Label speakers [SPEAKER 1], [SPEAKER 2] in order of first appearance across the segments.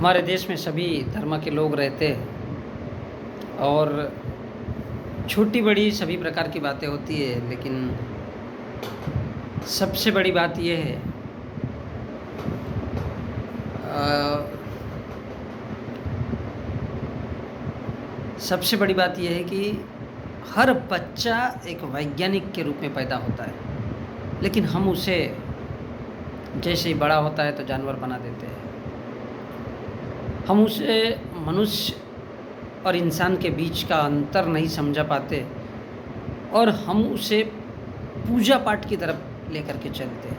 [SPEAKER 1] हमारे देश में सभी धर्म के लोग रहते हैं और छोटी बड़ी सभी प्रकार की बातें होती है, लेकिन सबसे बड़ी बात यह है सबसे बड़ी बात यह है कि हर बच्चा एक वैज्ञानिक के रूप में पैदा होता है, लेकिन हम उसे जैसे ही बड़ा होता है तो जानवर बना देते हैं। हम उसे मनुष्य और इंसान के बीच का अंतर नहीं समझा पाते और हम उसे पूजा पाठ की तरफ लेकर के चलते हैं।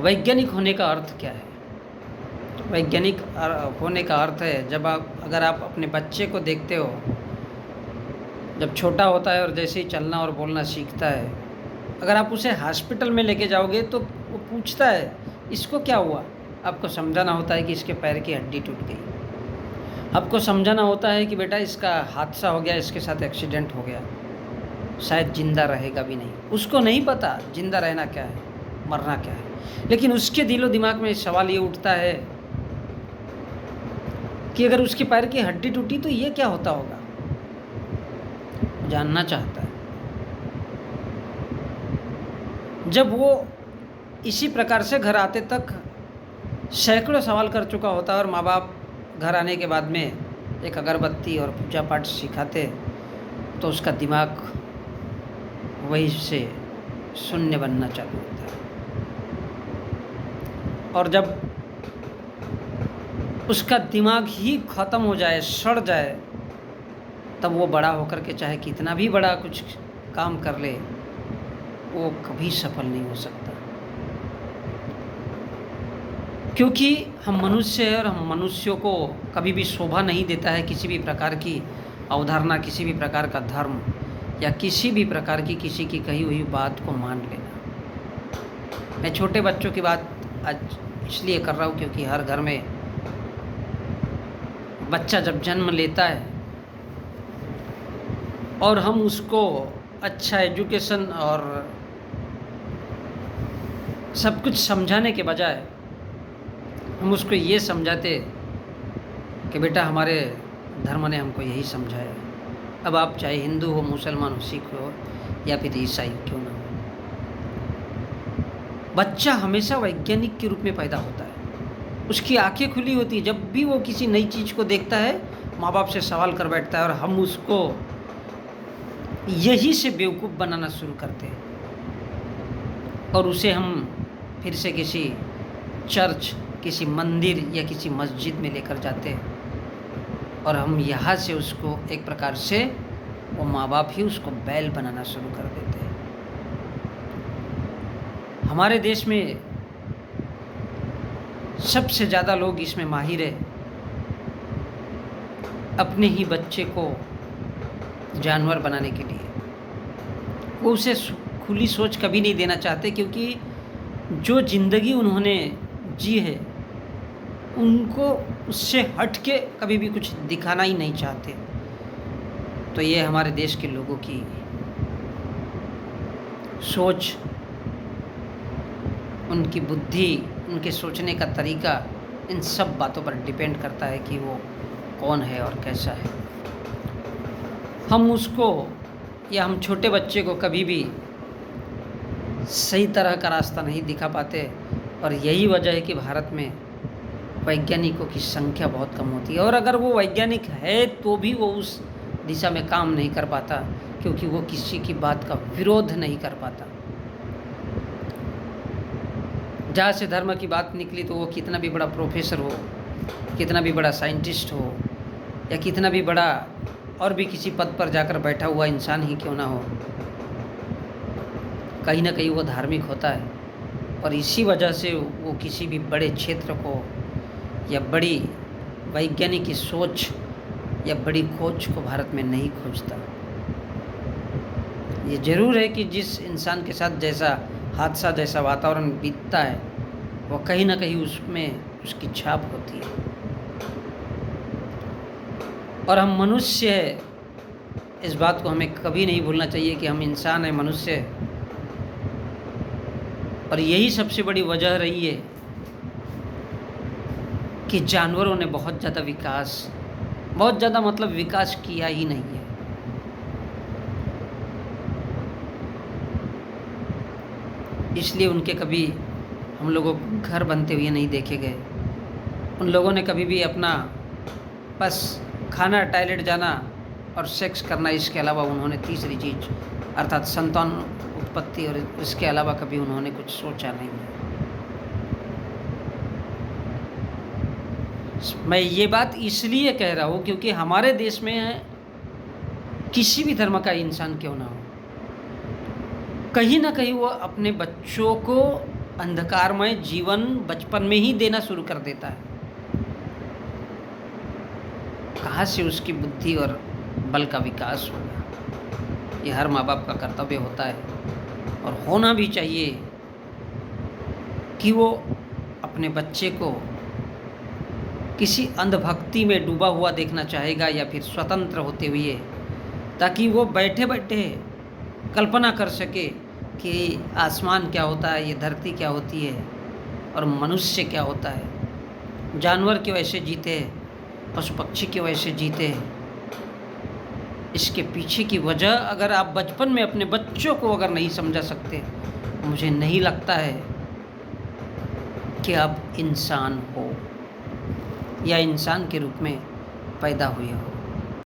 [SPEAKER 1] वैज्ञानिक होने का अर्थ क्या है? वैज्ञानिक होने का अर्थ है अगर आप अपने बच्चे को देखते हो, जब छोटा होता है और जैसे ही चलना और बोलना सीखता है, अगर आप उसे हॉस्पिटल में लेके जाओगे तो वो पूछता है इसको क्या हुआ। आपको समझाना होता है कि इसके पैर की हड्डी टूट गई। आपको समझाना होता है कि बेटा इसका हादसा हो गया, इसके साथ एक्सीडेंट हो गया, शायद जिंदा रहेगा भी नहीं। उसको नहीं पता जिंदा रहना क्या है, मरना क्या है, लेकिन उसके दिलो दिमाग में सवाल ये उठता है कि अगर उसके पैर की हड्डी टूटी तो ये क्या होता होगा, जानना चाहता है। जब वो इसी प्रकार से घर आते तक सैकड़ों सवाल कर चुका होता है और माँ बाप घर आने के बाद में एक अगरबत्ती और पूजा पाठ सिखाते तो उसका दिमाग वहीं से शून्य बनना चालू होता है। और जब उसका दिमाग ही ख़त्म हो जाए, सड़ जाए, तब वो बड़ा होकर के चाहे कितना भी बड़ा कुछ काम कर ले, वो कभी सफल नहीं हो सकता। क्योंकि हम मनुष्य हैं और हम मनुष्यों को कभी भी शोभा नहीं देता है किसी भी प्रकार की अवधारणा, किसी भी प्रकार का धर्म या किसी भी प्रकार की किसी की कही हुई बात को मान लेना। मैं छोटे बच्चों की बात आज इसलिए कर रहा हूँ क्योंकि हर घर में बच्चा जब जन्म लेता है और हम उसको अच्छा एजुकेशन और सब कुछ समझाने के बजाय हम उसको ये समझाते कि बेटा हमारे धर्म ने हमको यही समझाया। अब आप चाहे हिंदू हो, मुसलमान हो, सिख हो या फिर ईसाई क्यों ना हो, बच्चा हमेशा वैज्ञानिक के रूप में पैदा होता है। उसकी आंखें खुली होती है, जब भी वो किसी नई चीज़ को देखता है माँ बाप से सवाल कर बैठता है और हम उसको यही से बेवकूफ़ बनाना शुरू करते हैं और उसे हम फिर से किसी चर्च, किसी मंदिर या किसी मस्जिद में लेकर जाते हैं और हम यहाँ से उसको एक प्रकार से वो माँ बाप ही उसको बैल बनाना शुरू कर देते हैं। हमारे देश में सबसे ज़्यादा लोग इसमें माहिर है, अपने ही बच्चे को जानवर बनाने के लिए। वो उसे खुली सोच कभी नहीं देना चाहते क्योंकि जो ज़िंदगी उन्होंने जी है उनको उससे हट के कभी भी कुछ दिखाना ही नहीं चाहते। तो ये हमारे देश के लोगों की सोच, उनकी बुद्धि, उनके सोचने का तरीका इन सब बातों पर डिपेंड करता है कि वो कौन है और कैसा है। हम उसको या हम छोटे बच्चे को कभी भी सही तरह का रास्ता नहीं दिखा पाते और यही वजह है कि भारत में वैज्ञानिकों की संख्या बहुत कम होती है। और अगर वो वैज्ञानिक है तो भी वो उस दिशा में काम नहीं कर पाता क्योंकि वो किसी की बात का विरोध नहीं कर पाता। जहाँ से धर्म की बात निकली तो वो कितना भी बड़ा प्रोफेसर हो, कितना भी बड़ा साइंटिस्ट हो या कितना भी बड़ा और भी किसी पद पर जाकर बैठा हुआ इंसान ही क्यों ना हो, कहीं ना कहीं वो धार्मिक होता है और इसी वजह से वो किसी भी बड़े क्षेत्र को या बड़ी वैज्ञानिक की सोच या बड़ी खोज को भारत में नहीं खोजता। ये ज़रूर है कि जिस इंसान के साथ जैसा हादसा, जैसा वातावरण बीतता है, वो कहीं ना कहीं उसमें उसकी छाप होती है। और हम मनुष्य है, इस बात को हमें कभी नहीं भूलना चाहिए कि हम इंसान हैं, मनुष्य है। और यही सबसे बड़ी वजह रही है कि जानवरों ने बहुत ज़्यादा विकास, बहुत ज़्यादा मतलब विकास किया ही नहीं है। इसलिए उनके कभी हम लोगों को घर बनते हुए नहीं देखे गए। उन लोगों ने कभी भी अपना बस खाना, टॉयलेट जाना और सेक्स करना, इसके अलावा उन्होंने तीसरी चीज़ अर्थात संतान उत्पत्ति और इसके अलावा कभी उन्होंने कुछ सोचा नहीं है। मैं ये बात इसलिए कह रहा हूँ क्योंकि हमारे देश में किसी भी धर्म का इंसान क्यों ना हो, कहीं ना कहीं वो अपने बच्चों को अंधकारमय जीवन बचपन में ही देना शुरू कर देता है। कहाँ से उसकी बुद्धि और बल का विकास होगा? ये हर माँ बाप का कर्तव्य होता है और होना भी चाहिए कि वो अपने बच्चे को किसी अंधभक्ति में डूबा हुआ देखना चाहेगा या फिर स्वतंत्र होते हुए, ताकि वो बैठे बैठे कल्पना कर सके कि आसमान क्या होता है, ये धरती क्या होती है और मनुष्य क्या होता है, जानवर क्यों ऐसे जीते हैं, पशु पक्षी क्यों ऐसे जीते हैं। इसके पीछे की वजह अगर आप बचपन में अपने बच्चों को अगर नहीं समझा सकते, मुझे नहीं लगता है कि आप इंसान हो या इंसान के रूप में पैदा हुए हो।